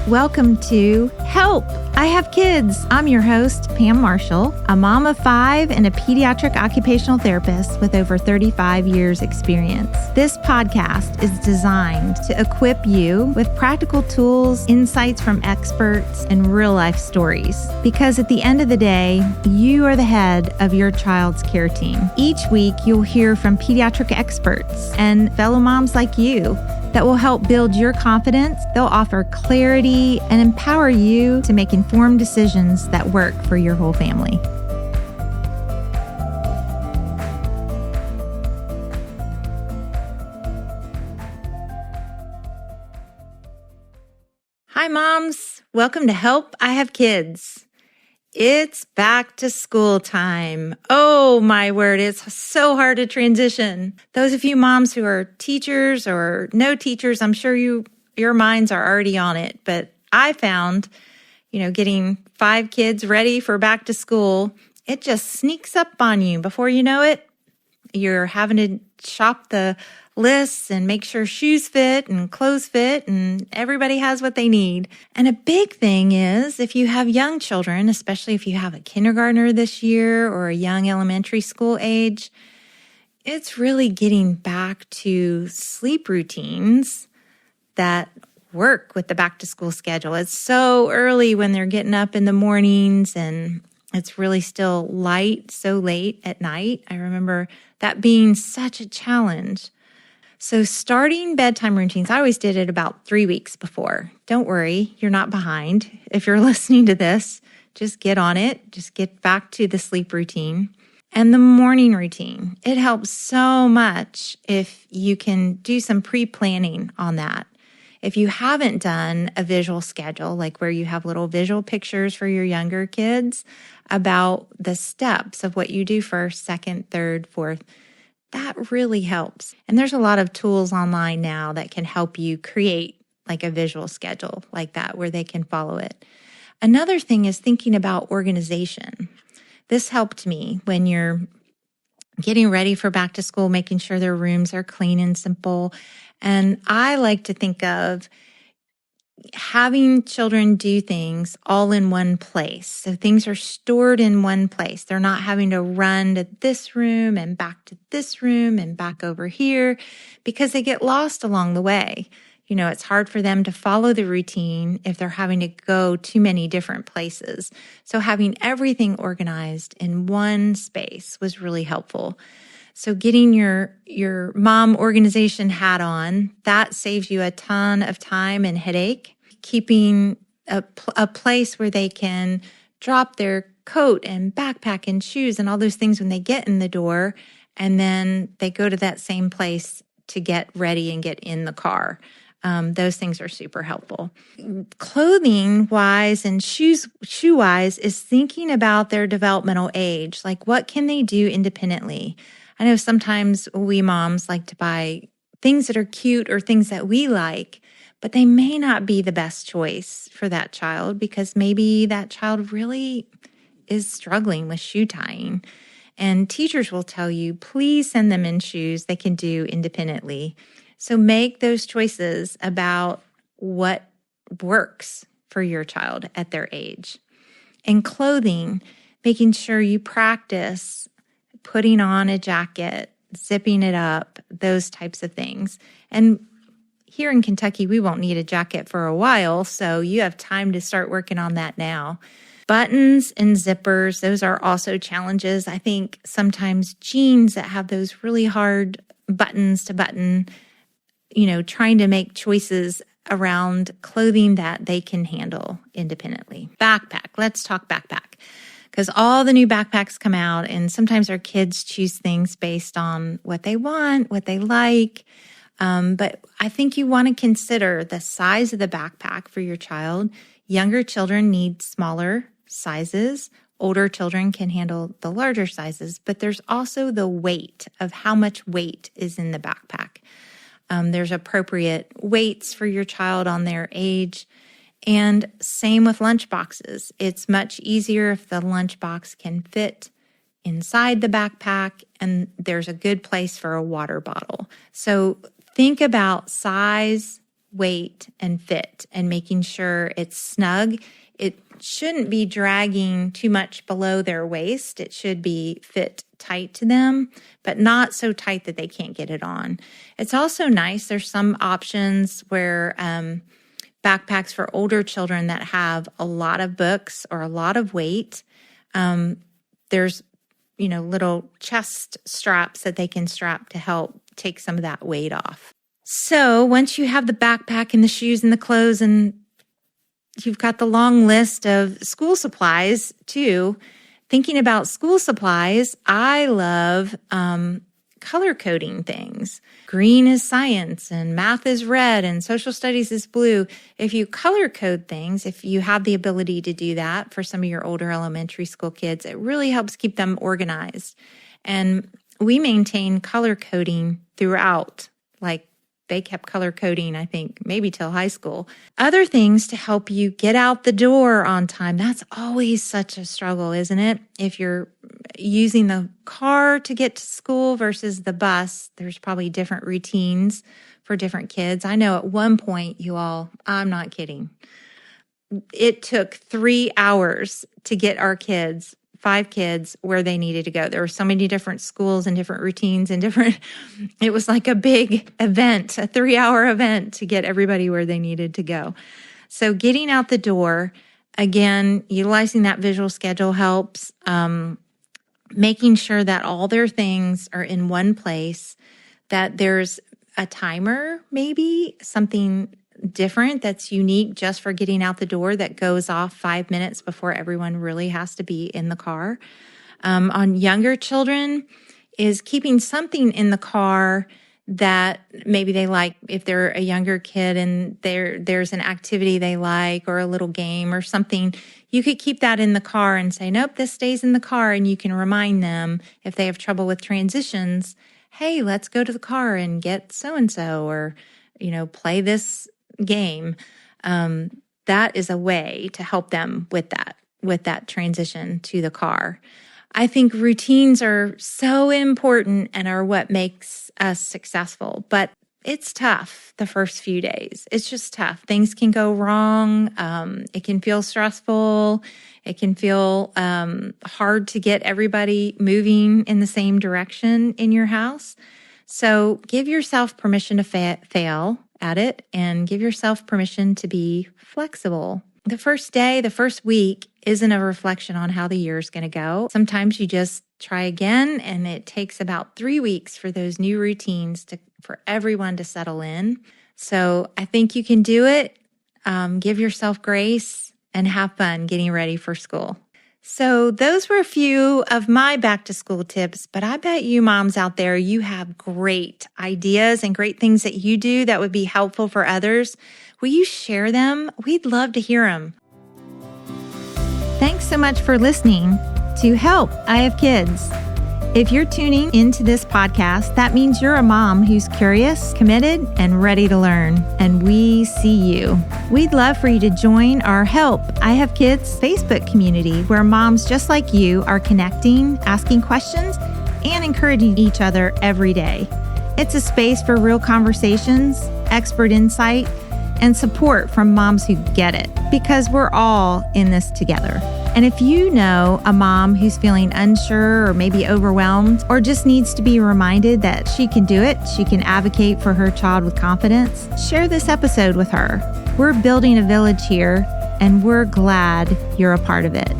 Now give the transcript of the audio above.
Welcome to Help, I Have Kids. I'm your host, Pam Marshall, a mom of 5 and a pediatric occupational therapist with over 35 years experience. This podcast is designed to equip you with practical tools, insights from experts, and real life stories. Because at the end of the day, you are the head of your child's care team. Each week, you'll hear from pediatric experts and fellow moms like you that will help build your confidence. They'll offer clarity and empower you to make informed decisions that work for your whole family. Hi, moms. Welcome to Help, I Have Kids. It's back to school time. Oh, my word, it's so hard to transition. Those of you moms who are teachers or no teachers, I'm sure your minds are already on it. But I found, getting 5 kids ready for back to school, it just sneaks up on you. Before you know it, you're having to shop the lists and make sure shoes fit and clothes fit and everybody has what they need. And a big thing is if you have young children, especially if you have a kindergartner this year or a young elementary school age, it's really getting back to sleep routines that work with the back to school schedule. It's so early when they're getting up in the mornings and it's really still light so late at night. I remember that being such a challenge. So starting bedtime routines, I always did it about 3 weeks before. Don't worry, you're not behind. If you're listening to this, just get on it. Just get back to the sleep routine. And the morning routine, it helps so much if you can do some pre-planning on that. If you haven't done a visual schedule, like where you have little visual pictures for your younger kids about the steps of what you do first, second, third, fourth, that really helps. And there's a lot of tools online now that can help you create like a visual schedule like that where they can follow it. Another thing is thinking about organization. This helped me when you're getting ready for back to school, making sure their rooms are clean and simple. And I like to think of having children do things all in one place. So things are stored in one place. They're not having to run to this room and back to this room and back over here because they get lost along the way. It's hard for them to follow the routine if they're having to go too many different places. So having everything organized in one space was really helpful. So getting your mom organization hat on, that saves you a ton of time and headache. Keeping a place where they can drop their coat and backpack and shoes and all those things when they get in the door, and then they go to that same place to get ready and get in the car. Those things are super helpful. Clothing-wise and shoe-wise is thinking about their developmental age. Like, what can they do independently? I know sometimes we moms like to buy things that are cute or things that we like, but they may not be the best choice for that child because maybe that child really is struggling with shoe tying. And teachers will tell you, please send them in shoes they can do independently. So make those choices about what works for your child at their age. And clothing, making sure you practice putting on a jacket, zipping it up, those types of things. And here in Kentucky, we won't need a jacket for a while, so you have time to start working on that now. Buttons and zippers, those are also challenges. I think sometimes jeans that have those really hard buttons to button, trying to make choices around clothing that they can handle independently. Backpack, let's talk backpack. Because all the new backpacks come out, and sometimes our kids choose things based on what they want, what they like. But I think you want to consider the size of the backpack for your child. Younger children need smaller sizes. Older children can handle the larger sizes. But there's also the weight of how much weight is in the backpack. There's appropriate weights for your child on their age. And same with lunch boxes. It's much easier if the lunchbox can fit inside the backpack and there's a good place for a water bottle. So think about size weight and fit and making sure it's snug. It shouldn't be dragging too much below their waist. It should be fit tight to them, but not so tight that they can't get it on. It's also nice. There's some options where backpacks for older children that have a lot of books or a lot of weight. There's, little chest straps that they can strap to help take some of that weight off. So once you have the backpack and the shoes and the clothes and you've got the long list of school supplies too, thinking about school supplies, I love color coding things. Green is science and math is red and social studies is blue. If you color code things, if you have the ability to do that for some of your older elementary school kids, it really helps keep them organized. And we maintain color coding throughout, like they kept color coding, I think, maybe till high school. Other things to help you get out the door on time. That's always such a struggle, isn't it? If you're using the car to get to school versus the bus, there's probably different routines for different kids. I know at one point, you all, I'm not kidding, it took 3 hours to get our kids, 5 kids, where they needed to go. There were so many different schools and different routines and it was like a big event, a 3-hour event to get everybody where they needed to go. So getting out the door, again, utilizing that visual schedule helps. Making sure that all their things are in one place, that there's a timer, maybe something different that's unique just for getting out the door that goes off 5 minutes before everyone really has to be in the car. On younger children is keeping something in the car that maybe they like. If they're a younger kid and there's an activity they like or a little game or something, you could keep that in the car and say, nope, this stays in the car. And you can remind them if they have trouble with transitions, hey, let's go to the car and get so-and-so or, play this game. That is a way to help them with that transition to the car. I think routines are so important and are what makes us successful, but it's tough the first few days. It's just tough. Things can go wrong. It can feel stressful. It can feel hard to get everybody moving in the same direction in your house. So give yourself permission to fail at it and give yourself permission to be flexible. The first day, the first week isn't a reflection on how the year is going to go. Sometimes you just try again, and it takes about 3 weeks for those new routines for everyone to settle in. So I think you can do it. Give yourself grace and have fun getting ready for school. So those were a few of my back to school tips, but I bet you moms out there, you have great ideas and great things that you do that would be helpful for others. Will you share them? We'd love to hear them. Thanks so much for listening to Help, I Have Kids. If you're tuning into this podcast, that means you're a mom who's curious, committed, and ready to learn. And we see you. We'd love for you to join our Help, I Have Kids Facebook community, where moms just like you are connecting, asking questions, and encouraging each other every day. It's a space for real conversations, expert insight, and support from moms who get it, because we're all in this together. And if you know a mom who's feeling unsure or maybe overwhelmed or just needs to be reminded that she can do it, she can advocate for her child with confidence, share this episode with her. We're building a village here, and we're glad you're a part of it.